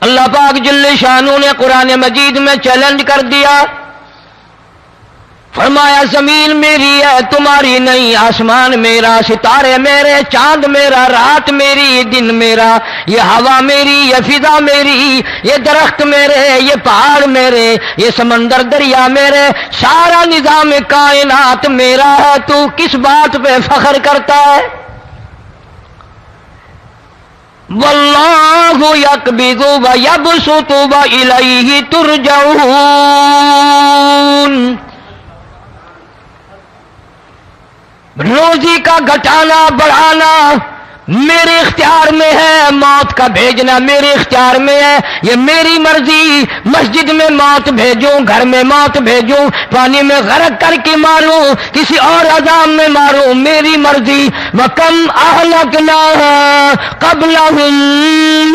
اللہ پاک جل شانہ نے قرآن مجید میں چیلنج کر دیا، فرمایا زمین میری ہے تمہاری نہیں، آسمان میرا، ستارے میرے، چاند میرا، رات میری، دن میرا، یہ ہوا میری، یہ فضا میری، یہ درخت میرے، یہ پہاڑ میرے، یہ سمندر دریا میرے، سارا نظام کائنات میرا ہے، تو کس بات پہ فخر کرتا ہے؟ واللہ یقبض ویبسط والیہ ترجعون، روزی کا گھٹانا بڑھانا میرے اختیار میں ہے، موت کا بھیجنا میرے اختیار میں ہے، یہ میری مرضی، مسجد میں موت بھیجوں، گھر میں موت بھیجوں، پانی میں غرق کر کے ماروں، کسی اور عذاب میں ماروں، میری مرضی۔ وَكَمْ أَهْلَكْنَا قَبْلَهُمْ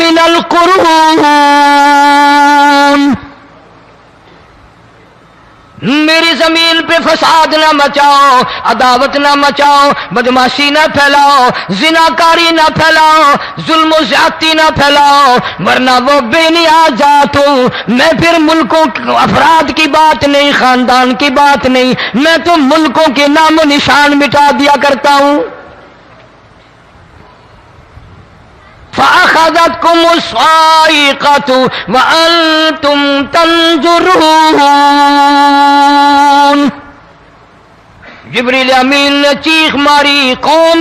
مِنَ الْقُرُونِ، میری زمین پہ فساد نہ مچاؤ، عداوت نہ مچاؤ، بدماشی نہ پھیلاؤ، زناکاری نہ پھیلاؤ، ظلم و زیادتی نہ پھیلاؤ، ورنہ وہ بے نیاز ذات ہوں، میں پھر ملکوں افراد کی بات نہیں، خاندان کی بات نہیں، میں تو ملکوں کے نام و نشان مٹا دیا کرتا ہوں۔ فَأَخَذَتْكُمُ الصَّاعِقَةُ وَأَنْتُمْ تَنْظُرُونَ، جبریل امین نے چیخ ماری، قوم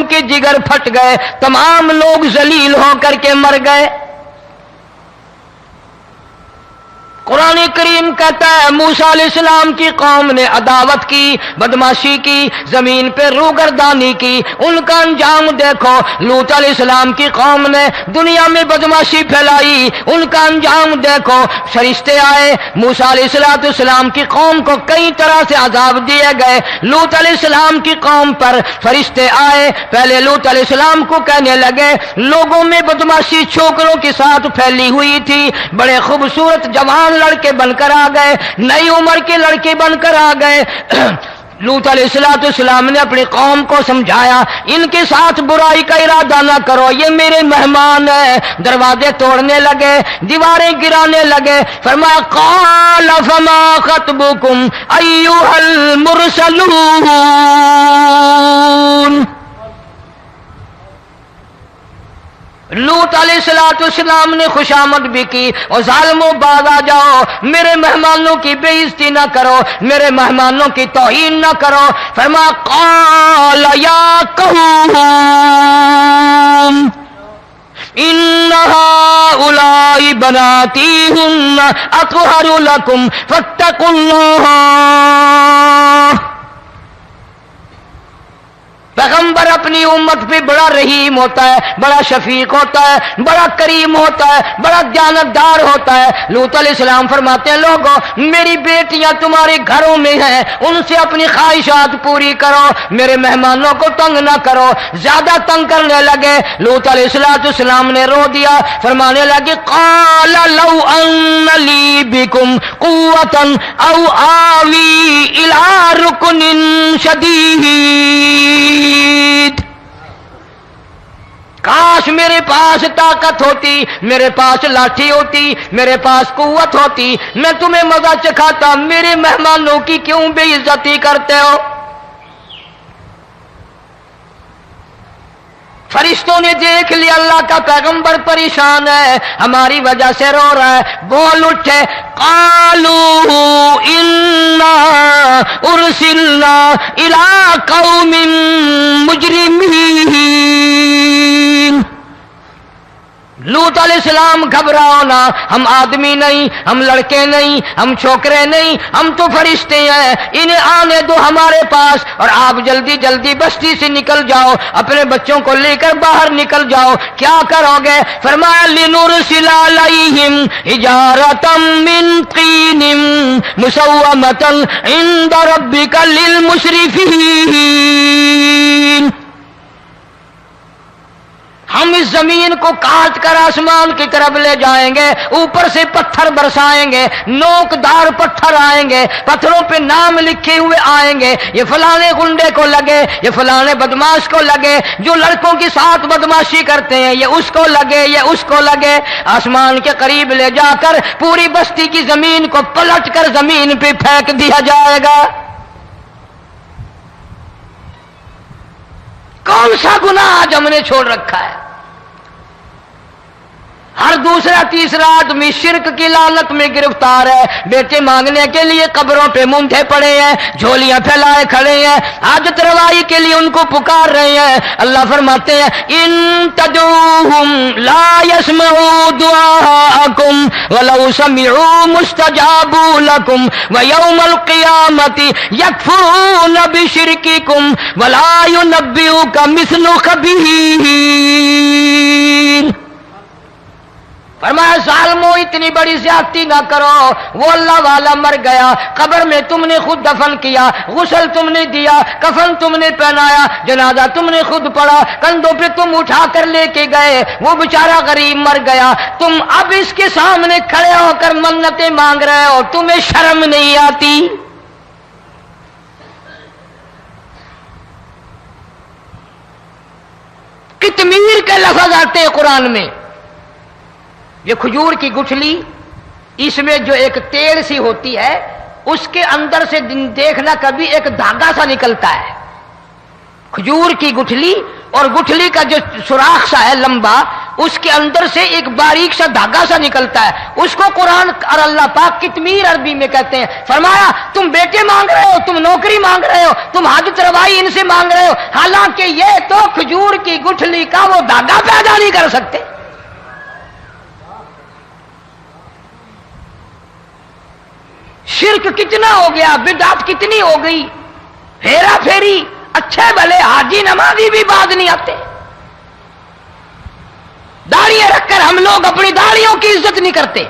کے جگر پھٹ گئے، تمام لوگ ذلیل ہو کر کے مر گئے۔ قرآن کریم کہتا ہے موسیٰ علیہ السلام کی قوم نے عداوت کی، بدماشی کی، زمین پہ روگردانی کی، ان کا انجام دیکھو۔ لوط علیہ السلام کی قوم نے دنیا میں بدماشی پھیلائی، ان کا انجام دیکھو۔ فرشتے آئے، موسیٰ علیہ السلام کی قوم کو کئی طرح سے عذاب دیے گئے۔ لوط علیہ السلام کی قوم پر فرشتے آئے، پہلے لوط علیہ السلام کو کہنے لگے، لوگوں میں بدماشی چھوکروں کے ساتھ پھیلی ہوئی تھی، بڑے خوبصورت جوان لڑکے بن کر آ گئے، نئی عمر کے لڑکے بن کر آ گئے۔ لوط علیہ السلام نے اپنی قوم کو سمجھایا، ان کے ساتھ برائی کا ارادہ نہ کرو، یہ میرے مہمان ہیں۔ دروازے توڑنے لگے، دیواریں گرانے لگے، فرمایا قال فما خطبکم ایھا المرسلون، لوط علیہ السلام نے خوشامد بھی کی، اور ظالموں باز آ جاؤ، میرے مہمانوں کی بے عزتی نہ کرو، میرے مہمانوں کی توہین نہ کرو۔ فرمایا قال یا قوم ان هؤلاء بناتی هن اطہر لکم فاتقوا اللہ۔ پیغمبر اپنی امت پہ بڑا رحیم ہوتا ہے، بڑا شفیق ہوتا ہے، بڑا کریم ہوتا ہے، بڑا دیانتدار ہوتا ہے۔ لوط علیہ السلام فرماتے ہیں لوگوں میری بیٹیاں تمہارے گھروں میں ہیں، ان سے اپنی خواہشات پوری کرو، میرے مہمانوں کو تنگ نہ کرو۔ زیادہ تنگ کرنے لگے، لوط علیہ السلام نے رو دیا، فرمانے لگے قال لو ان لی بکم قوة او آوی الی رکن شدید، کاش میرے پاس طاقت ہوتی، میرے پاس لاٹھی ہوتی، میرے پاس قوت ہوتی، میں تمہیں مزہ چکھاتا، میرے مہمانوں کی کیوں بے عزتی کرتے ہو؟ فرشتوں نے دیکھ لیا اللہ کا پیغمبر پریشان ہے، ہماری وجہ سے رو رہا ہے، بول اٹھے قالوا انا ارسلنا الی قوم مجرمین۔ لوط علیہ السلام گھبراؤ نہ، ہم آدمی نہیں، ہم لڑکے نہیں، ہم چھوکرے نہیں، ہم تو فرشتے ہیں، انہیں آنے دو ہمارے پاس، اور آپ جلدی جلدی بستی سے نکل جاؤ، اپنے بچوں کو لے کر باہر نکل جاؤ۔ کیا کرو گے؟ فرمایا لنرسل علیہم حجارۃ من طین مسومۃ عند ربک للمسرفین، ہم اس زمین کو کاٹ کر آسمان کی طرف لے جائیں گے، اوپر سے پتھر برسائیں گے، نوکدار پتھر آئیں گے، پتھروں پہ نام لکھے ہوئے آئیں گے، یہ فلانے گنڈے کو لگے، یہ فلانے بدماش کو لگے، جو لڑکوں کے ساتھ بدماشی کرتے ہیں یہ اس کو لگے، یہ اس کو لگے۔ آسمان کے قریب لے جا کر پوری بستی کی زمین کو پلٹ کر زمین پہ پھینک دیا جائے گا۔ کون سا گناہ آج ہم نے چھوڑ رکھا ہے؟ ہر دوسرا تیسرا آدمی شرک کی لعنت میں گرفتار ہے، بیٹے مانگنے کے لیے قبروں پہ مونڈھے پڑے ہیں، جھولیاں پھیلائے کھڑے ہیں، حاجت روائی کے لیے ان کو پکار رہے ہیں۔ اللہ فرماتے ہیں ان تدعوہم لا يسمعوا دعاءکم ولو سمعوا مستجابوا لکم ویوم القیامت یکفرون بشرککم ولا ینبئک مثل خبیر۔ فرمایا ظالمو اتنی بڑی زیادتی نہ کرو، وہ اللہ والا مر گیا، قبر میں تم نے خود دفن کیا، غسل تم نے دیا، کفن تم نے پہنایا، جنازہ تم نے خود پڑھا، کندھوں پہ تم اٹھا کر لے کے گئے، وہ بیچارہ غریب مر گیا، تم اب اس کے سامنے کھڑے ہو کر منتیں مانگ رہے ہو، تمہیں شرم نہیں آتی؟ کتمیر کے لفظ آتے ہیں قرآن میں۔ یہ کھجور کی گٹھلی، اس میں جو ایک تیل سی ہوتی ہے، اس کے اندر سے دیکھنا کبھی ایک دھاگا سا نکلتا ہے۔ کھجور کی گٹھلی اور گٹھلی کا جو سوراخ سا ہے لمبا، اس کے اندر سے ایک باریک سا دھاگا سا نکلتا ہے، اس کو قرآن اور اللہ پاک کتمیر عربی میں کہتے ہیں۔ فرمایا تم بیٹے مانگ رہے ہو، تم نوکری مانگ رہے ہو، تم حاجت روائی ان سے مانگ رہے ہو، حالانکہ یہ تو کھجور کی گٹھلی کا وہ دھاگا پیدا نہیں کر سکتے۔ شرک کتنا ہو گیا، بدعت کتنی ہو گئی، ہیرا پھیری، اچھے بھلے حاجی نمازی بھی بعد نہیں آتے۔ داڑیاں رکھ کر ہم لوگ اپنی داڑیوں کی عزت نہیں کرتے۔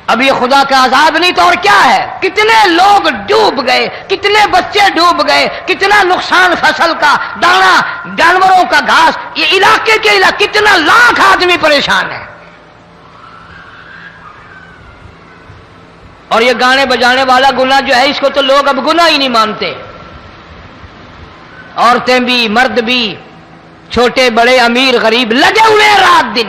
اب یہ خدا کا عذاب نہیں تو اور کیا ہے؟ کتنے لوگ ڈوب گئے، کتنے بچے ڈوب گئے، کتنا نقصان فصل کا، دانا، جانوروں کا گھاس، یہ علاقے کے علاقے کتنا لاکھ آدمی پریشان ہے۔ اور یہ گانے بجانے والا گناہ جو ہے، اس کو تو لوگ اب گناہ ہی نہیں مانتے۔ عورتیں بھی، مرد بھی، چھوٹے بڑے، امیر غریب لگے ہوئے رات دن۔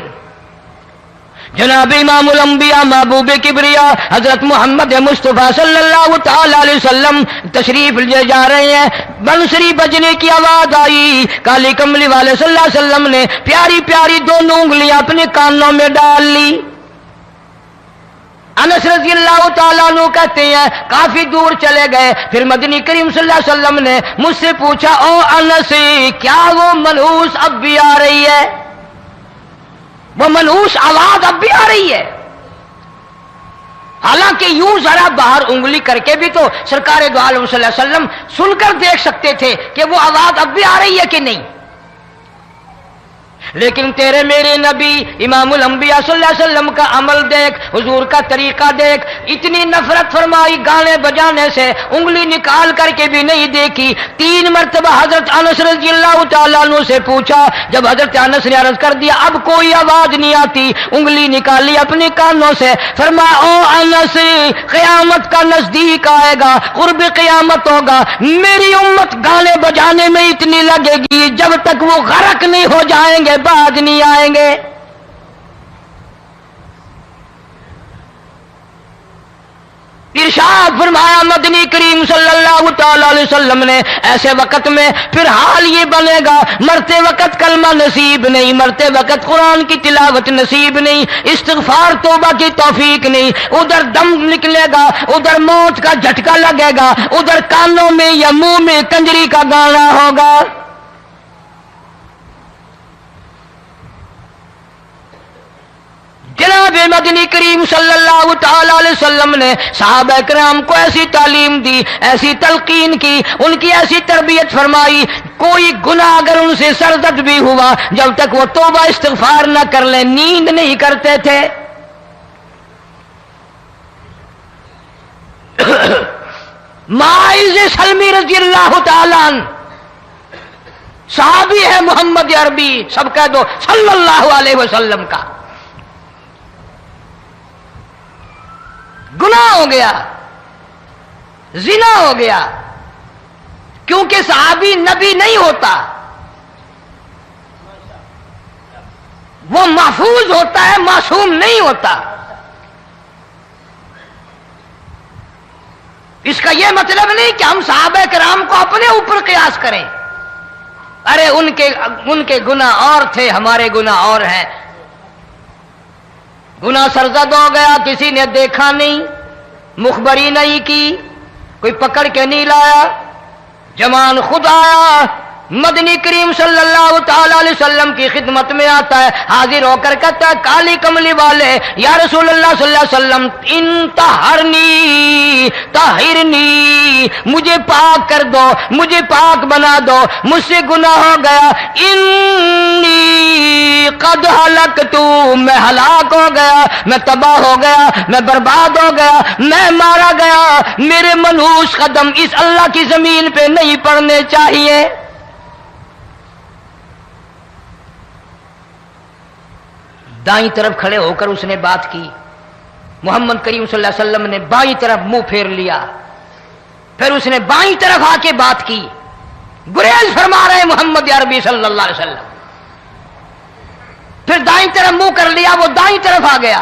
جناب امام الانبیاء محبوب کبریا حضرت محمد مصطفیٰ صلی اللہ تعالی علیہ وسلم تشریف لے جا رہے ہیں، بنسری بجنے کی آواز آئی، کالی کملی والے صلی اللہ علیہ وسلم نے پیاری پیاری دونوں انگلیاں اپنے کانوں میں ڈال لی۔ انس رضی اللہ تعالیٰ عنہ کہتے ہیں کافی دور چلے گئے، پھر مدنی کریم صلی اللہ علیہ وسلم نے مجھ سے پوچھا او انس، کیا وہ منحوس اب بھی آ رہی ہے؟ وہ منحوس آواز اب بھی آ رہی ہے؟ حالانکہ یوں ذرا باہر انگلی کر کے بھی تو سرکار دو عالم صلی اللہ علیہ وسلم سن کر دیکھ سکتے تھے کہ وہ آواز اب بھی آ رہی ہے کہ نہیں، لیکن تیرے میرے نبی امام الانبیاء صلی اللہ علیہ وسلم کا عمل دیکھ، حضور کا طریقہ دیکھ، اتنی نفرت فرمائی گانے بجانے سے، انگلی نکال کر کے بھی نہیں دیکھی۔ 3 مرتبہ حضرت انس رضی اللہ تعالیٰ عنہ سے پوچھا، جب حضرت انس نے عرض کر دیا اب کوئی آواز نہیں آتی، انگلی نکالی اپنے کانوں سے، فرمایا او انس، قیامت کا نزدیک آئے گا، قرب قیامت ہوگا، میری امت گانے بجانے میں اتنی لگے گی جب تک وہ غرق نہیں ہو جائیں گے بعد نہیں آئیں گے۔ ارشاد فرمایا مدنی کریم صلی اللہ تعالی علیہ وسلم نے ایسے وقت میں پھر حال یہ بنے گا، مرتے وقت کلمہ نصیب نہیں، مرتے وقت قرآن کی تلاوت نصیب نہیں، استغفار توبہ کی توفیق نہیں، ادھر دم نکلے گا، ادھر موت کا جھٹکا لگے گا، ادھر کانوں میں یا منہ میں کنجری کا گانا ہوگا۔ جناب مدنی کریم صلی اللہ تعالی علیہ وسلم نے صحابہ کرام کو ایسی تعلیم دی، ایسی تلقین کی، ان کی ایسی تربیت فرمائی، کوئی گناہ اگر ان سے سرزد بھی ہوا جب تک وہ توبہ استغفار نہ کر لیں نیند نہیں کرتے تھے۔ معاذ سلمی رضی اللہ تعالیٰ عنہ صحابی ہے محمد عربی، سب کہہ دو صلی اللہ علیہ وسلم کا، گناہ ہو گیا، زنا ہو گیا، کیونکہ صحابی نبی نہیں ہوتا، وہ محفوظ ہوتا ہے، معصوم نہیں ہوتا۔ اس کا یہ مطلب نہیں کہ ہم صحابہ کرام کو اپنے اوپر قیاس کریں، ارے ان کے گناہ اور تھے، ہمارے گناہ اور ہیں۔ گناہ سرزد ہو گیا، کسی نے دیکھا نہیں، مخبری نہیں کی، کوئی پکڑ کے نہیں لایا، جمان خود آیا، مدنی کریم صلی اللہ تعالی علیہ وسلم کی خدمت میں آتا ہے، حاضر ہو کر کہتا ہے کالی کملی والے یا رسول اللہ صلی اللہ علیہ وسلم انتہرنی طہرنی، مجھے پاک کر دو، مجھے پاک بنا دو، مجھ سے گناہ ہو گیا، انی قد ہلکت، میں ہلاک ہو گیا، میں تباہ ہو گیا، میں برباد ہو گیا، میں مارا گیا، میرے منحوس قدم اس اللہ کی زمین پہ نہیں پڑنے چاہیے۔ دائیں طرف کھڑے ہو کر اس نے بات کی، محمد کریم صلی اللہ علیہ وسلم نے بائیں طرف منہ پھیر لیا، پھر اس نے بائیں طرف آ کے بات کی، گریز فرما رہے محمد عربی صلی اللہ علیہ وسلم، پھر دائیں طرف منہ کر لیا، وہ دائیں طرف آ گیا۔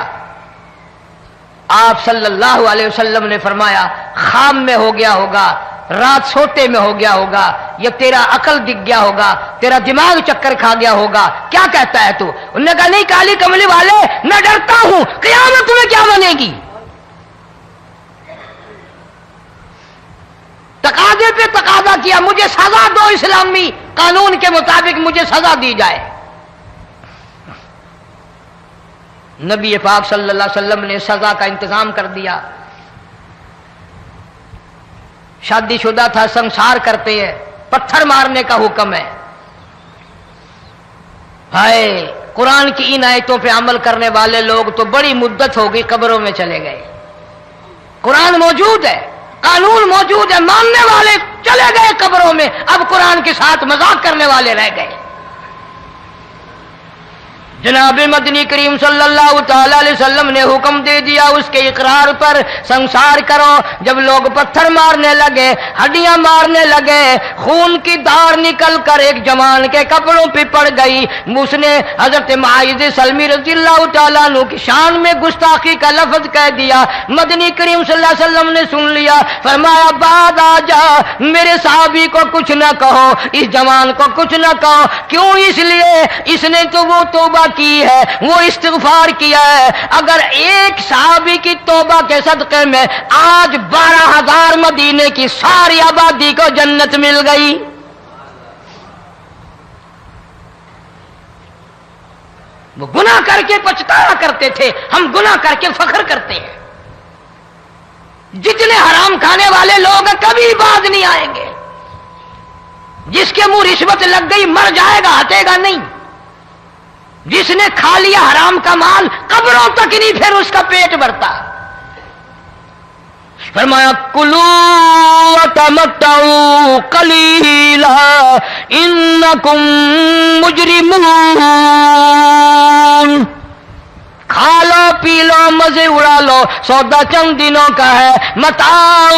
آپ صلی اللہ علیہ وسلم نے فرمایا خواب میں ہو گیا ہوگا، رات سوتے میں ہو گیا ہوگا، یا تیرا عقل دکھ گیا ہوگا، تیرا دماغ چکر کھا گیا ہوگا، کیا کہتا ہے تو؟ انہوں نے کہا نہیں کالی کملی والے، میں ڈرتا ہوں قیامت میں کیا بنے گی۔ تقاضے پہ تقاضا کیا، مجھے سزا دو، اسلامی قانون کے مطابق مجھے سزا دی جائے۔ نبی پاک صلی اللہ علیہ وسلم نے سزا کا انتظام کر دیا۔ شادی شدہ تھا، سنسار کرتے ہیں، پتھر مارنے کا حکم ہے۔ ہائے قرآن کی ان آیتوں پہ عمل کرنے والے لوگ تو بڑی مدت ہو گئی قبروں میں چلے گئے۔ قرآن موجود ہے، قانون موجود ہے، ماننے والے چلے گئے قبروں میں، اب قرآن کے ساتھ مذاق کرنے والے رہ گئے۔ جناب مدنی کریم صلی اللہ تعالی علیہ وسلم نے حکم دے دیا اس کے اقرار پر سنسار کرو۔ جب لوگ پتھر مارنے لگے، ہڈیاں مارنے لگے، خون کی دھار نکل کر ایک جوان کے کپڑوں پہ پڑ گئی، اس نے حضرت معاذ سلمی رضی اللہ تعالیٰ عنہ کی شان میں گستاخی کا لفظ کہہ دیا۔ مدنی کریم صلی اللہ علیہ وسلم نے سن لیا، فرمایا بعد آ جا، میرے صحابی کو کچھ نہ کہو، اس جوان کو کچھ نہ کہو۔ کیوں؟ اس لیے اس نے تو وہ توبہ کی ہے، وہ استغفار کیا ہے۔ اگر ایک صحابی کی توبہ کے صدقے میں آج 12,000 مدینے کی ساری آبادی کو جنت مل گئی۔ وہ گناہ کر کے پچھتایا کرتے تھے، ہم گناہ کر کے فخر کرتے ہیں۔ جتنے حرام کھانے والے لوگ کبھی باز نہیں آئیں گے۔ جس کے منہ رشوت لگ گئی مر جائے گا، ہٹے گا نہیں۔ جس نے کھا لیا حرام کا مال قبروں تک نہیں پھر اس کا پیٹ بھرتا۔ فرمایا کلوا وتمتعوا قلیلا انکم مجرمون، کھا لو پی لو مزے اڑا لو، سودا چند دنوں کا ہے، متاع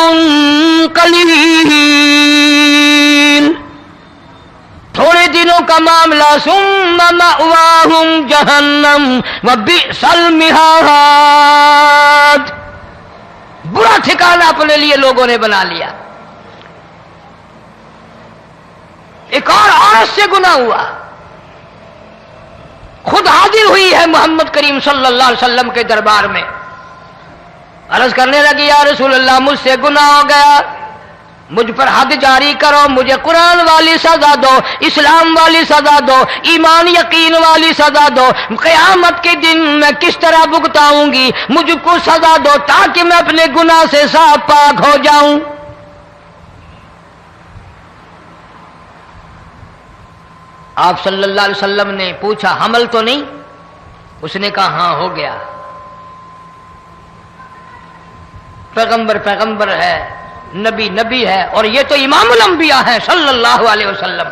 قلیل، تھوڑے دنوں کا معاملہ، ثم مأواہم جہنم وبئس المہاد، برا ٹھکانہ اپنے لیے لوگوں نے بنا لیا۔ ایک اور عورت سے گناہ ہوا، خود حاضر ہوئی ہے محمد کریم صلی اللہ علیہ وسلم کے دربار میں، عرض کرنے لگی یا رسول اللہ مجھ سے گناہ ہو گیا، مجھ پر حد جاری کرو، مجھے قرآن والی سزا دو، اسلام والی سزا دو، ایمان یقین والی سزا دو، قیامت کے دن میں کس طرح بھگتاؤں گی، مجھ کو سزا دو تاکہ میں اپنے گناہ سے صاف پاک ہو جاؤں۔ آپ صلی اللہ علیہ وسلم نے پوچھا حمل تو نہیں؟ اس نے کہا ہاں ہو گیا۔ پیغمبر ہے، نبی ہے، اور یہ تو امام الانبیاء ہیں صلی اللہ علیہ وسلم۔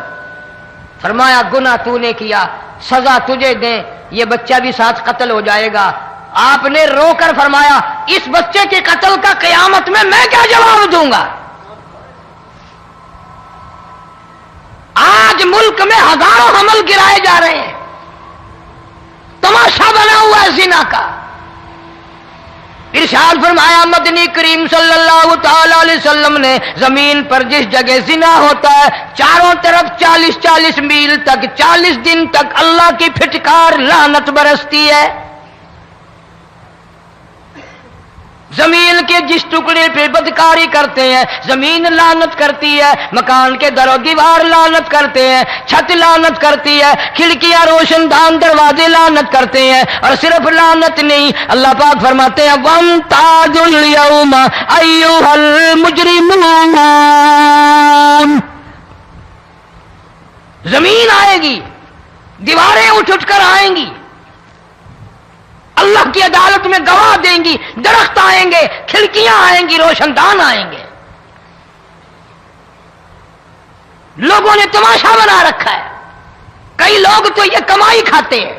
فرمایا گناہ تو نے کیا، سزا تجھے دیں، یہ بچہ بھی ساتھ قتل ہو جائے گا۔ آپ نے رو کر فرمایا اس بچے کے قتل کا قیامت میں کیا جواب دوں گا؟ آج ملک میں ہزاروں حمل گرائے جا رہے ہیں، تماشا بنا ہوا ہے زنا کا۔ ارشاد فرمایا مدنی کریم صلی اللہ تعالی علیہ وسلم نے زمین پر جس جگہ زنا ہوتا ہے چاروں طرف 40 میل تک 40 دن تک اللہ کی پھٹکار لعنت برستی ہے۔ زمین کے جس ٹکڑے پہ بدکاری کرتے ہیں زمین لعنت کرتی ہے، مکان کے در و دیوار لعنت کرتے ہیں، چھت لعنت کرتی ہے، کھڑکیاں روشن دان دروازے لعنت کرتے ہیں، اور صرف لعنت نہیں، اللہ پاک فرماتے ہیں وَامْتَازُوا الْيَوْمَ أَيُّهَا الْمُجْرِمُونَ۔ زمین آئے گی، دیواریں اٹھ کر آئیں گی، اللہ کی عدالت میں گواہ دیں گی، درخت آئیں گے، کھڑکیاں آئیں گی، روشن دان آئیں گے۔ لوگوں نے تماشا بنا رکھا ہے، کئی لوگ تو یہ کمائی کھاتے ہیں۔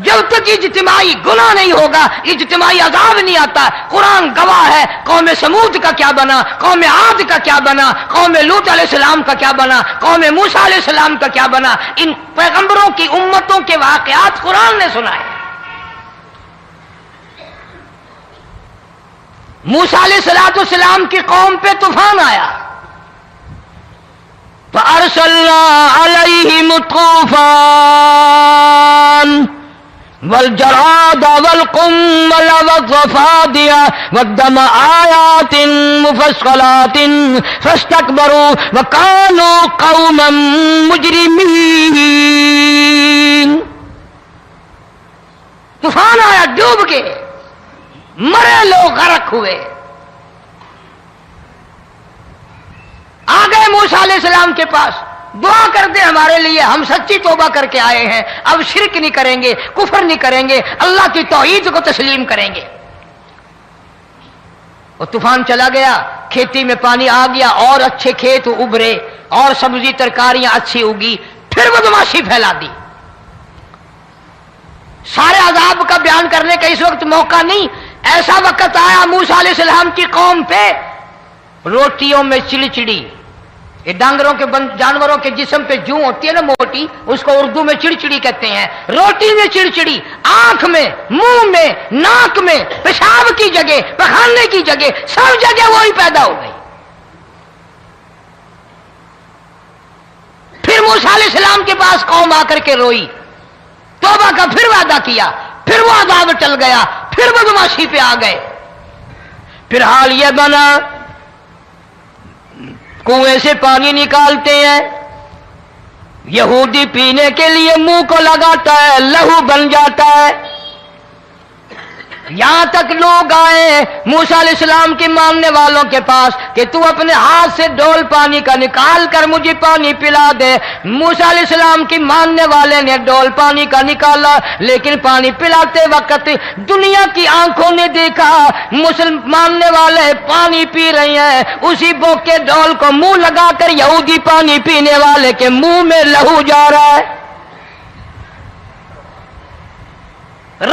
جب تک اجتماعی گناہ نہیں ہوگا اجتماعی عذاب نہیں آتا۔ قرآن گواہ ہے، قوم سمود کا کیا بنا، قوم عاد کا کیا بنا، قوم لوط علیہ السلام کا کیا بنا، قوم موسیٰ علیہ السلام کا کیا بنا۔ ان پیغمبروں کی امتوں کے واقعات قرآن نے سنائے۔ موسیٰ علیہ السلام کی قوم پہ طوفان آیا، فَأَرْسَلْنَا عَلَيْهِمُ الطُّوفَانَ والجراد والقمل والضفادع والدم آيات مفصلات فاستكبروا وكانوا قوما مجرمين۔ طوفان آیا، ڈوب کے مرے لوگ، غرق ہوئے۔ آ گئے موسیٰ علیہ السلام کے پاس، دعا کر دے ہمارے لیے، ہم سچی توبہ کر کے آئے ہیں، اب شرک نہیں کریں گے، کفر نہیں کریں گے، اللہ کی توحید کو تسلیم کریں گے۔ وہ طوفان چلا گیا، کھیتی میں پانی آ گیا، اور اچھے کھیت ابھرے، اور سبزی ترکاریاں اچھی اگی، پھر بدماشی پھیلا دی۔ سارے عذاب کا بیان کرنے کا اس وقت موقع نہیں، ایسا وقت آیا موسیٰ علیہ السلام کی قوم پہ روٹیوں میں چڑچڑی، یہ ڈانگروں کے جانوروں کے جسم پہ جوں ہوتی ہے نا موٹی، اس کو اردو میں چڑچڑی کہتے ہیں۔ روٹی میں چڑچڑی، آنکھ میں، منہ میں، ناک میں، پیشاب کی جگہ، پخانے کی جگہ، سب جگہ وہی پیدا ہو گئی۔ پھر موسیٰ علیہ السلام کے پاس قوم آ کر کے روئی، توبہ کا پھر وعدہ کیا، پھر وہ عذاب ٹل گیا، پھر بدماشی پہ آ گئے۔ پھر حال یہ بنا کنویں سے پانی نکالتے ہیں، یہودی پینے کے لیے منہ کو لگاتا ہے، لہو بن جاتا ہے۔ یہاں تک لوگ آئے موسیٰ علیہ السلام کے ماننے والوں کے پاس کہ تو اپنے ہاتھ سے ڈول پانی کا نکال کر مجھے پانی پلا دے۔ موسیٰ علیہ السلام کی ماننے والے نے ڈول پانی کا نکالا، لیکن پانی پلاتے وقت دنیا کی آنکھوں نے دیکھا ماننے والے پانی پی رہے ہیں، اسی بوک کے ڈول کو منہ لگا کر یہودی پانی پینے والے کے منہ میں لہو جا رہا ہے،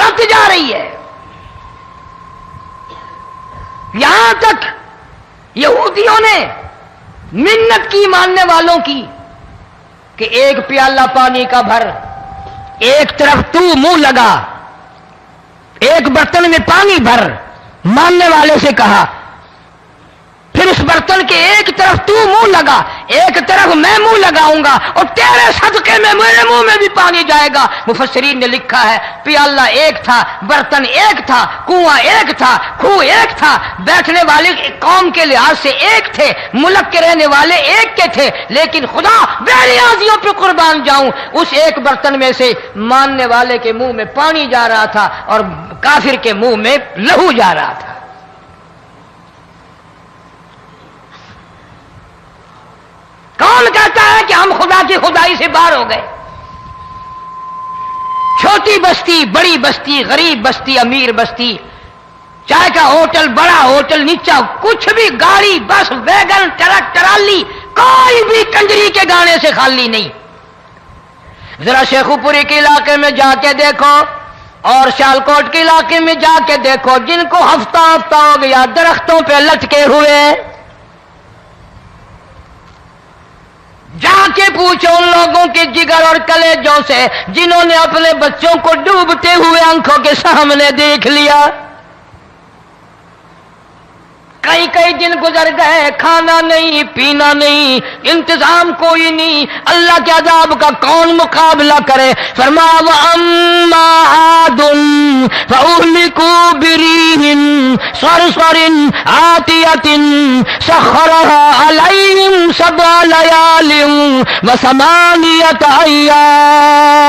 رت جا رہی ہے۔ یہاں تک یہودیوں نے منت کی ماننے والوں کی کہ ایک پیالہ پانی کا بھر، ایک طرف تو منہ لگا، ایک برتن میں پانی بھر، ماننے والے سے کہا، پھر اس برتن کے ایک طرف تو منہ لگا، ایک طرف میں منہ لگاؤں گا، اور تیرے صدقے میں میرے منہ میں بھی پانی جائے گا۔ مفسرین نے لکھا ہے پیالہ ایک تھا، برتن ایک تھا، کنواں ایک تھا، کھوہ ایک تھا، بیٹھنے والے قوم کے لحاظ سے ایک تھے، ملک کے رہنے والے ایک کے تھے، لیکن خدا بے نیازیوں پہ قربان جاؤں، اس ایک برتن میں سے ماننے والے کے منہ میں پانی جا رہا تھا اور کافر کے منہ میں لہو جا رہا تھا۔ کون کہتا ہے کہ ہم خدا کی خدائی سے باہر ہو گئے؟ چھوٹی بستی، بڑی بستی، غریب بستی، امیر بستی، چائے کا ہوٹل، بڑا ہوٹل، نیچا، کچھ بھی، گاڑی، بس، ویگن، ٹرک، ٹرالی، کوئی بھی کنجری کے گانے سے خالی نہیں. ذرا شیخو پوری کے علاقے میں جا کے دیکھو اور سیالکوٹ کے علاقے میں جا کے دیکھو جن کو ہفتہ ہفتہ ہو گیا درختوں پہ لٹکے ہوئے، جا کے پوچھو ان لوگوں کے جگر اور کلیجوں سے جنہوں نے اپنے بچوں کو ڈوبتے ہوئے آنکھوں کے سامنے دیکھ لیا. کئی کئی دن گزر گئے، کھانا نہیں، پینا نہیں، انتظام کوئی نہیں، اللہ کے عذاب کا کون مقابلہ کرے؟ فرمایا وَأَمَّا عَادٌ فَأُهْلِكُوا بِرِيحٍ صَرْصَرٍ عَاتِيَةٍ سَخَّرَهَا عَلَيْهِمْ 7 لَيَالٍ و8 أَيَّامٍ.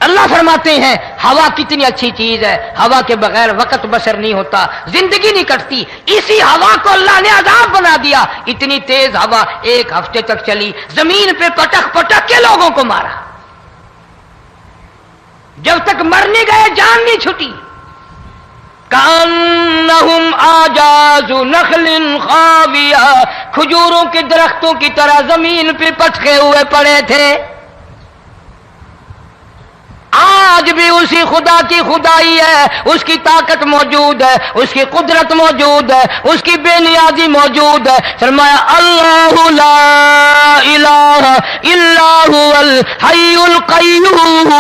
اللہ فرماتے ہیں ہوا کتنی اچھی چیز ہے، ہوا کے بغیر وقت بسر نہیں ہوتا، زندگی نہیں کٹتی. اسی ہوا کو اللہ نے عذاب بنا دیا. اتنی تیز ہوا 1 ہفتے تک چلی، زمین پہ پٹک پٹک کے لوگوں کو مارا، جب تک مر نہیں گئے جان نہیں چھٹی. کأنہم اعجاز نخل خاویہ، کھجوروں کے درختوں کی طرح زمین پہ پٹکے ہوئے پڑے تھے. آج بھی اسی خدا کی خدائی ہے، اس کی طاقت موجود ہے، اس کی قدرت موجود ہے، اس کی بے نیازی موجود ہے. فرمایا اللہ لا الہ الا هو الحی القیوم.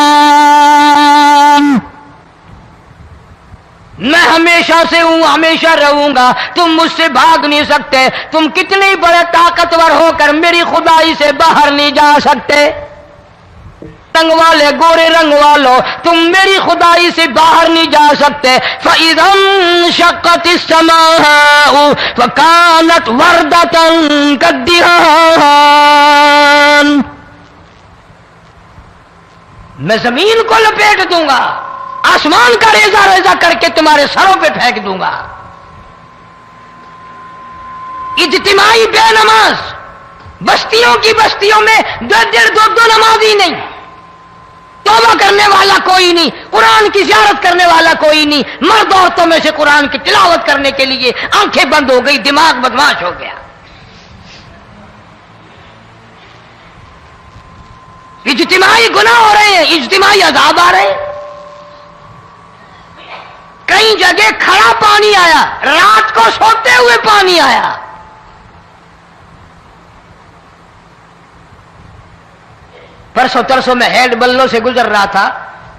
میں ہمیشہ سے ہوں، ہمیشہ رہوں گا، تم مجھ سے بھاگ نہیں سکتے. تم کتنے بڑے طاقتور ہو کر میری خدائی سے باہر نہیں جا سکتے. رنگ والے، گورے رنگ والو، تم میری خدائی سے باہر نہیں جا سکتے. فَإِذَا انشَقَّتِ السَّمَاءُ فَكَانَتْ وَرْدَةً كَالدِّهَانِ. میں زمین کو لپیٹ دوں گا، آسمان کا ریزہ ریزہ کر کے تمہارے سروں پہ پھینک دوں گا. اجتماعی بے نماز، بستیوں کی بستیوں میں 2 نمازی نہیں، توبہ کرنے والا کوئی نہیں، قرآن کی زیارت کرنے والا کوئی نہیں. مرد عورتوں میں سے قرآن کی تلاوت کرنے کے لیے آنکھیں بند ہو گئی، دماغ بدماش ہو گیا. اجتماعی گناہ ہو رہے ہیں، اجتماعی عذاب آ رہے ہیں. کئی جگہ کھڑا پانی آیا، رات کو سوتے ہوئے پانی آیا. پرسوں ترسوں میں ہیڈ بلوں سے گزر رہا تھا،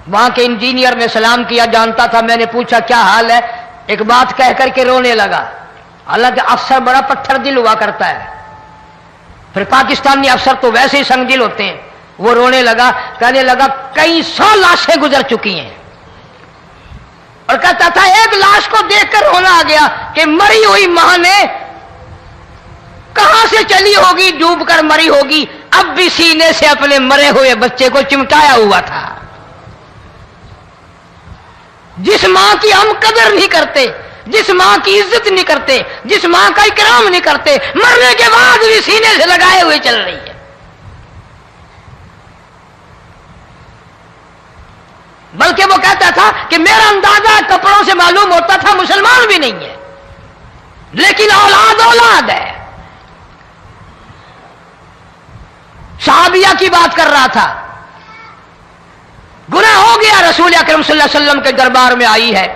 وہاں کے انجینئر نے سلام کیا، جانتا تھا. میں نے پوچھا کیا حال ہے؟ ایک بات کہہ کر کے رونے لگا. حالانکہ افسر بڑا پتھر دل ہوا کرتا ہے، پھر پاکستانی افسر تو ویسے ہی سنگ دل ہوتے ہیں. وہ رونے لگا، کہنے لگا کئی 100 لاشیں گزر چکی ہیں، اور کہتا تھا ایک لاش کو دیکھ کر رونا آ گیا کہ مری ہوئی ماں نے کہاں سے چلی ہوگی، ڈوب کر مری ہوگی، اب بھی سینے سے اپنے مرے ہوئے بچے کو چمٹایا ہوا تھا. جس ماں کی ہم قدر نہیں کرتے، جس ماں کی عزت نہیں کرتے، جس ماں کا اکرام نہیں کرتے، مرنے کے بعد بھی سینے سے لگائے ہوئے چل رہی ہے. بلکہ وہ کہتا تھا کہ میرا اندازہ کپڑوں سے معلوم ہوتا تھا مسلمان بھی نہیں ہے، لیکن اولاد اولاد ہے. صحابیہ کی بات کر رہا تھا، گناہ ہو گیا، رسول اکرم صلی اللہ علیہ وسلم کے دربار میں آئی ہے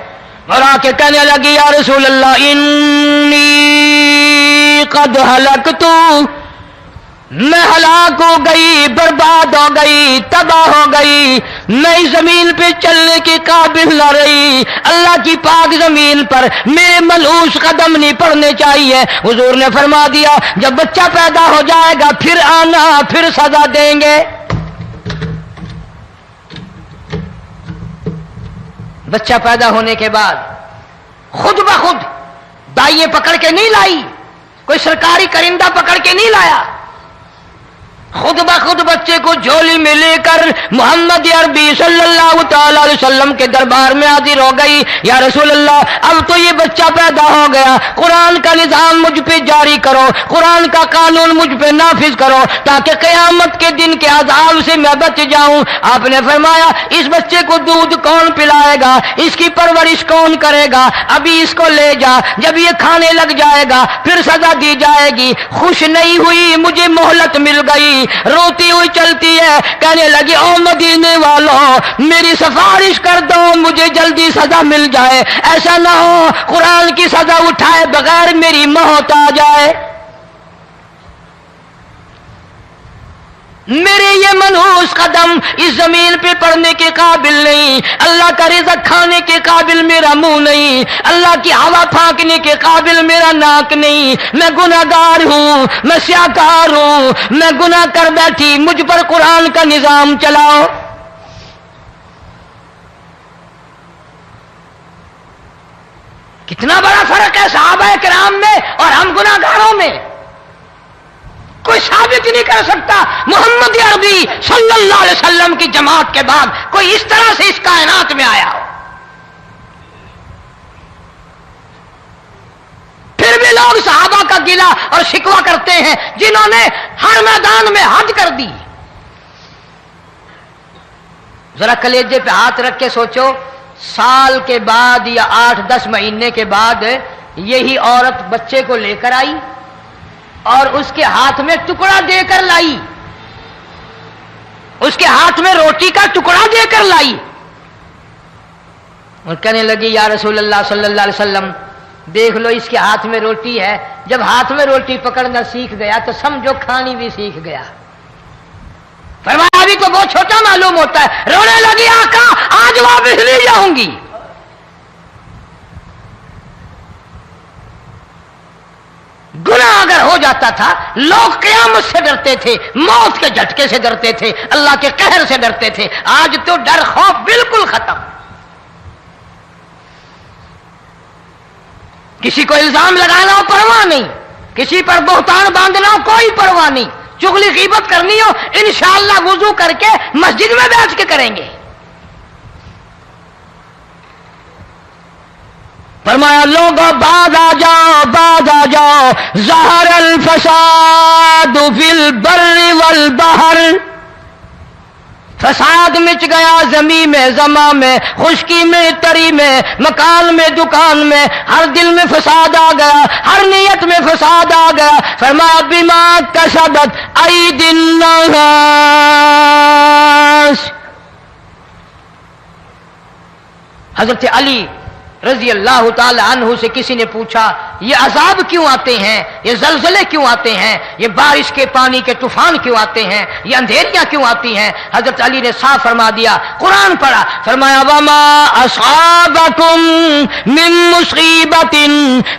اور آ کے کہنے لگی یا رسول اللہ انی قد ہلکت، میں ہلاک ہو گئی، برباد ہو گئی، تباہ ہو گئی، میں اس زمین پہ چلنے کے قابل نہ رہی. اللہ کی پاک زمین پر میرے ملعوس قدم نہیں پڑنے چاہیے. حضور نے فرما دیا جب بچہ پیدا ہو جائے گا پھر آنا، پھر سزا دیں گے. بچہ پیدا ہونے کے بعد خود بخود دائیں پکڑ کے نہیں لائی، کوئی سرکاری کرندہ پکڑ کے نہیں لایا، خود بخود بچے کو جھولی میں لے کر محمد عربی صلی اللہ تعالی علیہ وسلم کے دربار میں حاضر ہو گئی. یا رسول اللہ، اب تو یہ بچہ پیدا ہو گیا، قرآن کا نظام مجھ پہ جاری کرو، قرآن کا قانون مجھ پہ نافذ کرو تاکہ قیامت کے دن کے عذاب سے میں بچ جاؤں. آپ نے فرمایا اس بچے کو دودھ کون پلائے گا، اس کی پرورش کون کرے گا، ابھی اس کو لے جا، جب یہ کھانے لگ جائے گا پھر سزا دی جائے گی. خوش نہیں ہوئی، مجھے مہلت مل گئی، روتی ہوئی چلتی ہے، کہنے لگی او مدینے والوں میری سفارش کر دو، مجھے جلدی سزا مل جائے، ایسا نہ ہو قرآن کی سزا اٹھائے بغیر میری موت آ جائے. میرے یہ منحوس قدم اس زمین پہ پڑنے کے قابل نہیں، اللہ کا رزق کھانے کے قابل میرا منہ نہیں، اللہ کی ہوا پھانکنے کے قابل میرا ناک نہیں، میں گناہگار ہوں، میں سیاکار ہوں، میں گناہ کر بیٹھی، مجھ پر قرآن کا نظام چلاؤ. کتنا بڑا فرق ہے صحابہ کرام میں اور ہم گناہگاروں میں. کوئی ثابت نہیں کر سکتا محمد عربی صلی اللہ علیہ وسلم کی جماعت کے بعد کوئی اس طرح سے اس کائنات میں آیا ہو. پھر بھی لوگ صحابہ کا گلہ اور شکوہ کرتے ہیں جنہوں نے ہر میدان میں حد کر دی. ذرا کلیجے پہ ہاتھ رکھ کے سوچو، سال کے بعد یا 8-10 مہینے کے بعد یہی عورت بچے کو لے کر آئی اور اس کے ہاتھ میں ٹکڑا دے کر لائی، اس کے ہاتھ میں روٹی کا ٹکڑا دے کر لائی اور کہنے لگی یا رسول اللہ صلی اللہ علیہ وسلم دیکھ لو اس کے ہاتھ میں روٹی ہے. جب ہاتھ میں روٹی پکڑنا سیکھ گیا تو سمجھو کھانی بھی سیکھ گیا. فرمایا ابھی تو بہت چھوٹا معلوم ہوتا ہے. رونے لگی آقا آج واپس لے جاؤں گی. گناہ اگر ہو جاتا تھا لوگ قیامت سے ڈرتے تھے، موت کے جھٹکے سے ڈرتے تھے، اللہ کے قہر سے ڈرتے تھے. آج تو ڈر خوف بالکل ختم. کسی کو الزام لگانا ہو پرواہ نہیں، کسی پر بہتان باندھنا ہو کوئی پرواہ نہیں، چغلی غیبت کرنی ہو انشاءاللہ وضو کر کے مسجد میں بیٹھ کے کریں گے. فرمایا لوگوں بعد آ جاؤ ظہر الفساد فی البر والبحر. فساد مچ گیا زمین میں، زماں میں، خشکی میں، تری میں، مکان میں، دکان میں، ہر دل میں فساد آ گیا، ہر نیت میں فساد آ گیا. فرمایا بما کسبت ایدی الناس. حضرت علی رضی اللہ تعالی عنہ سے کسی نے پوچھا یہ عذاب کیوں آتے ہیں، یہ زلزلے کیوں آتے ہیں، یہ بارش کے پانی کے طوفان کیوں آتے ہیں، یہ اندھیریاں کیوں آتی ہیں؟ حضرت علی نے صاف فرما دیا، قرآن پڑھا، فرمایا وما اصابکم من مصیبت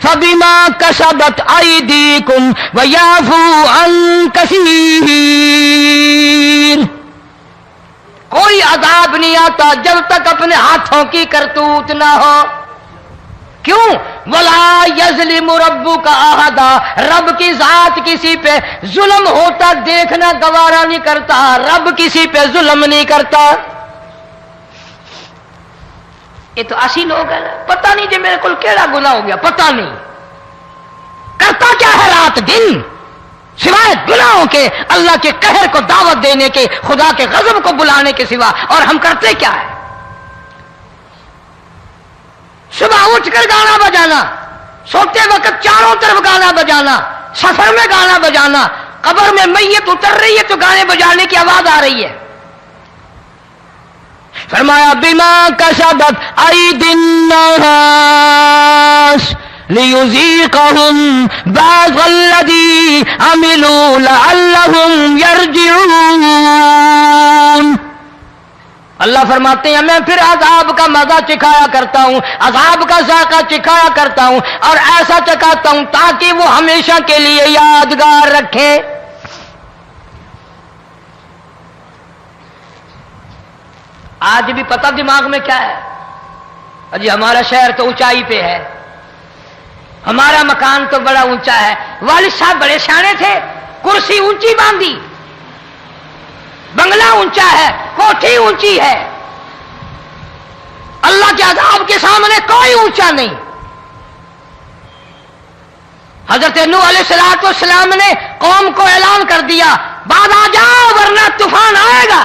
فبما کسبت ایدیکم ویعفو عن کثیر. کوئی عذاب نہیں آتا جب تک اپنے ہاتھوں کی کرتوت نہ ہو. کیوں؟ ولا یظلم ربک احدا. رب کی ذات کسی پہ ظلم ہوتا دیکھنا گوارا نہیں کرتا، رب کسی پہ ظلم نہیں کرتا. یہ تو اسی لوگ ہیں، پتہ نہیں جی میرے کو کیڑا گناہ ہو گیا، پتہ نہیں کرتا کیا ہے رات دن سوائے گناہوں کے، اللہ کے قہر کو دعوت دینے کے، خدا کے غضب کو بلانے کے سوا. اور ہم کرتے کیا ہے؟ صبح اٹھ کر گانا بجانا، سوتے وقت چاروں طرف گانا بجانا، سفر میں گانا بجانا، قبر میں میت اتر رہی ہے تو گانے بجانے کی آواز آ رہی ہے. فرمایا بما کسبت ایدی الناس لیذیقہم بعض الذی عملوا لعلہم یرجعون. اللہ فرماتے ہیں میں پھر عذاب کا مزہ چکھایا کرتا ہوں، عذاب کا ذائقہ چکھایا کرتا ہوں اور ایسا چکھاتا ہوں تاکہ وہ ہمیشہ کے لیے یادگار رکھے. آج بھی پتہ دماغ میں کیا ہے؟ اجی ہمارا شہر تو اونچائی پہ ہے، ہمارا مکان تو بڑا اونچا ہے. والد صاحب بڑے سیانے تھے، کرسی اونچی باندھی، بنگلہ اونچا ہے، کوٹھی اونچی ہے، اللہ کے عذاب کے سامنے کوئی اونچا نہیں۔ حضرت نوح علیہ السلام نے قوم کو اعلان کر دیا بعد آ جاؤ ورنہ طوفان آئے گا۔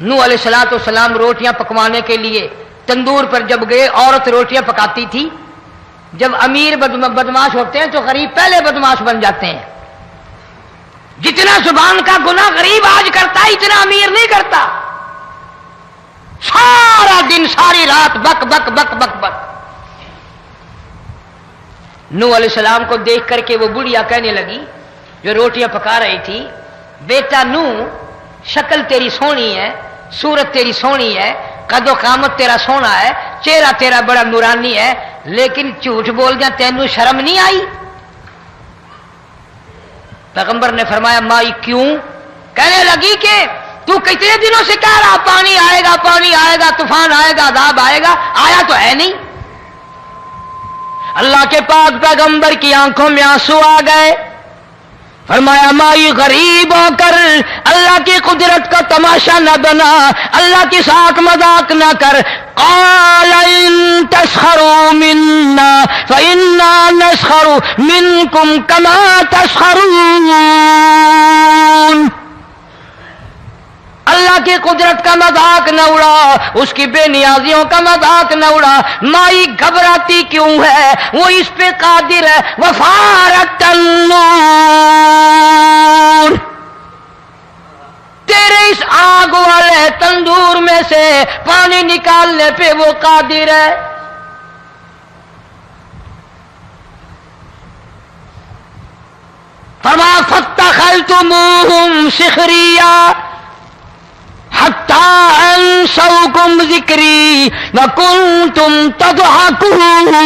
نوح علیہ السلام روٹیاں پکوانے کے لیے تندور پر جب گئے، عورت روٹیاں پکاتی تھی۔ جب امیر بدماش ہوتے ہیں تو غریب پہلے بدماش بن جاتے ہیں۔ جتنا زبان کا گناہ غریب آج کرتا ہے اتنا امیر نہیں کرتا۔ سارا دن ساری رات بک بک بک بک بک۔ نوح علیہ السلام کو دیکھ کر کے وہ بڑھیا کہنے لگی جو روٹیاں پکا رہی تھی، بیٹا نوح، شکل تیری سونی ہے، صورت تیری سونی ہے، قد و قامت تیرا سونا ہے، چہرہ تیرا بڑا نورانی ہے، لیکن جھوٹ بول جا تینوں شرم نہیں آئی؟ پیغمبر نے فرمایا مائی کیوں؟ کہنے لگی کہ تو کتنے دنوں سے کہہ رہا پانی آئے گا، پانی آئے گا، طوفان آئے گا، عذاب آئے گا، آیا تو ہے نہیں۔ اللہ کے پاک پیغمبر کی آنکھوں میں آنسو آ گئے۔ فرمایا مائی غریب ہو کر اللہ کی قدرت کا تماشا نہ بنا، اللہ کے ساتھ مذاق نہ کر۔ قال ان تسخروا منا فإنا نسخر منكم كما تسخرون۔ اللہ کی قدرت کا مذاق نہ اڑا، اس کی بے نیازیوں کا مذاق نہ اڑا۔ مائی گھبراتی کیوں ہے؟ وہ اس پہ قادر ہے۔ وفارت النور، تیرے اس آگ والے تندور میں سے پانی نکالنے پہ وہ قادر ہے۔ فرمایا فاتخذتموہم سخریا حتی انسوکم ذکری وکنتم تضحکون۔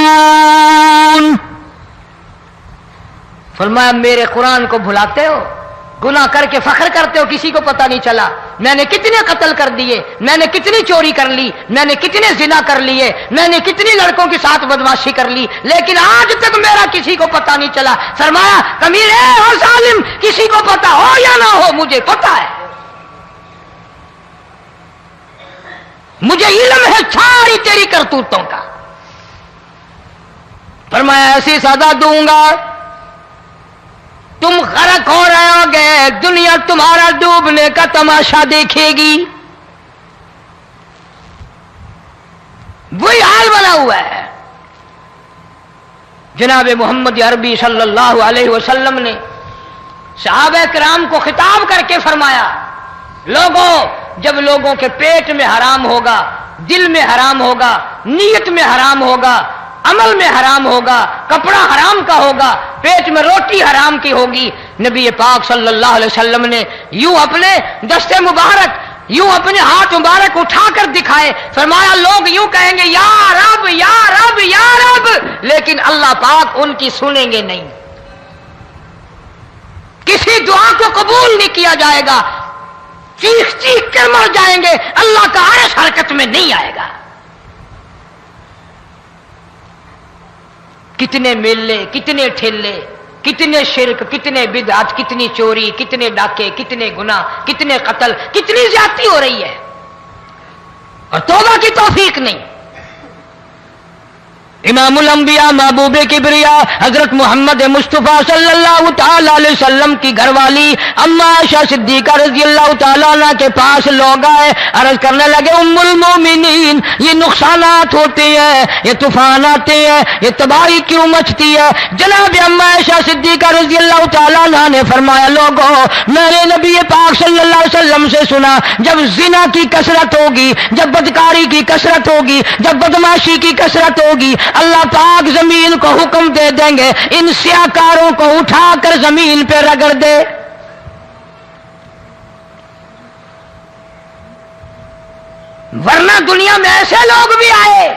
فرمایا میرے قرآن کو بھلاتے ہو، گناہ کر کے فخر کرتے ہو، کسی کو پتہ نہیں چلا میں نے کتنے قتل کر دیے، میں نے کتنی چوری کر لی، میں نے کتنے زنا کر لیے، میں نے کتنی لڑکوں کے ساتھ بدماشی کر لی، لیکن آج تک میرا کسی کو پتہ نہیں چلا۔ فرمایا کمینے اور ظالم، کسی کو پتہ ہو یا نہ ہو مجھے پتہ ہے، مجھے علم ہے ساری تیری کرتوتوں کا۔ فرمایا ایسی سزا دوں گا تم غرق ہو رہے ہو گے، دنیا تمہارا ڈوبنے کا تماشا دیکھے گی۔ وہی حال بنا ہوا ہے۔ جناب محمد عربی صلی اللہ علیہ وسلم نے صحابہ کرام کو خطاب کر کے فرمایا لوگوں، جب لوگوں کے پیٹ میں حرام ہوگا، دل میں حرام ہوگا، نیت میں حرام ہوگا، عمل میں حرام ہوگا، کپڑا حرام کا ہوگا، پیٹ میں روٹی حرام کی ہوگی، نبی پاک صلی اللہ علیہ وسلم نے یوں اپنے دست مبارک، یوں اپنے ہاتھ مبارک اٹھا کر دکھائے۔ فرمایا لوگ یوں کہیں گے یا رب یا رب یا رب، لیکن اللہ پاک ان کی سنیں گے نہیں، کسی دعا کو قبول نہیں کیا جائے گا، چیخ چیخ کر مر جائیں گے، اللہ کا عرش حرکت میں نہیں آئے گا۔ کتنے میلے، کتنے ٹھیلے، کتنے شرک، کتنے بدعت، کتنی چوری، کتنے ڈاکے، کتنے گناہ، کتنے قتل، کتنی زیادتی ہو رہی ہے اور توبہ کی توفیق نہیں۔ امام الانبیاء محبوب کبریا حضرت محمد مصطفیٰ صلی اللہ تعالی علیہ وسلم کی گھر والی اما عائشہ صدیقہ رضی اللہ تعالیٰ عنہ کے پاس لوگ آئے، عرض کرنے لگے ام المومنین یہ نقصانات ہوتے ہیں، یہ طوفان آتے ہیں، یہ تباہی کیوں مچتی ہے؟ جناب اما عائشہ صدیقہ رضی اللہ تعالیٰ عنہ نے فرمایا لوگوں، میں نے نبی پاک صلی اللہ علیہ وسلم سے سنا جب زنا کی کثرت ہوگی، جب بدکاری کی کثرت ہوگی، جب بدماشی کی کثرت ہوگی، اللہ پاک زمین کو حکم دے دیں گے ان سیاکاروں کو اٹھا کر زمین پہ رگڑ دے۔ ورنہ دنیا میں ایسے لوگ بھی آئے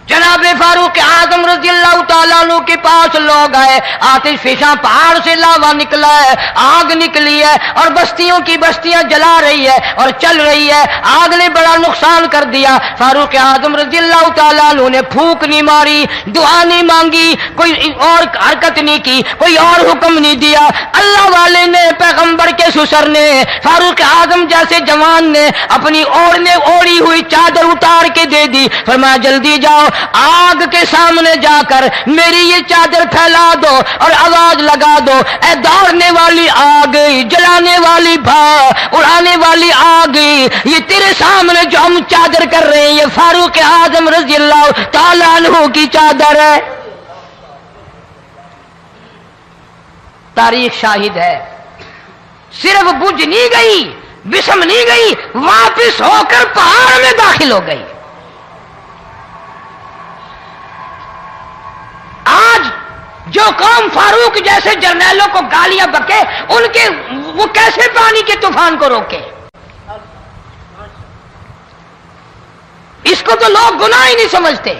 جناب فاروق اعظم رضی اللہ تعالیٰ عنہ کے پاس لوگ آئے، آتش فشاں پہاڑ سے لاوا نکلا ہے، آگ نکلی ہے اور بستیوں کی بستیاں جلا رہی ہے اور چل رہی ہے، آگ نے بڑا نقصان کر دیا۔ فاروق اعظم رضی اللہ تعالیٰ عنہ نے پھونک نہیں ماری، دعا نہیں مانگی، کوئی اور حرکت نہیں کی، کوئی اور حکم نہیں دیا۔ اللہ والے نے، پیغمبر کے سسر نے، فاروق اعظم جیسے جوان نے اپنی اوڑھی ہوئی چادر اتار کے دے دی، فرمایا جلدی جاؤ، آگ کے سامنے جا کر میری یہ چادر پھیلا دو اور آواز لگا دو، اے دوڑنے والی آگ، جلانے والی اڑانے والی آگ، یہ تیرے سامنے جو ہم چادر کر رہے ہیں یہ فاروق اعظم رضی اللہ تعالیٰ عنہ کی چادر ہے۔ تاریخ شاہد ہے، صرف بجھ نہیں گئی، بسم نہیں گئی، واپس ہو کر پہاڑ میں داخل ہو گئی۔ آج جو قوم فاروق جیسے جرنیلوں کو گالیاں بکے، ان کے وہ کیسے پانی کے طوفان کو روکے؟ اس کو تو لوگ گناہ ہی نہیں سمجھتے۔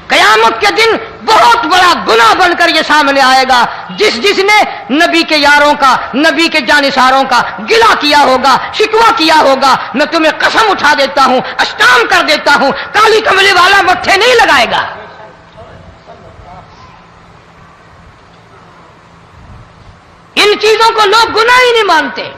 قیامت کے دن بہت بڑا گناہ بن کر یہ سامنے آئے گا، جس نے نبی کے یاروں کا، نبی کے جانثاروں کا گلہ کیا ہوگا، شکوہ کیا ہوگا، میں تمہیں قسم اٹھا دیتا ہوں، اشتام کر دیتا ہوں، کالی کملی والا مٹھے نہیں لگائے گا۔ ان چیزوں کو لوگ گناہ ہی نہیں مانتے۔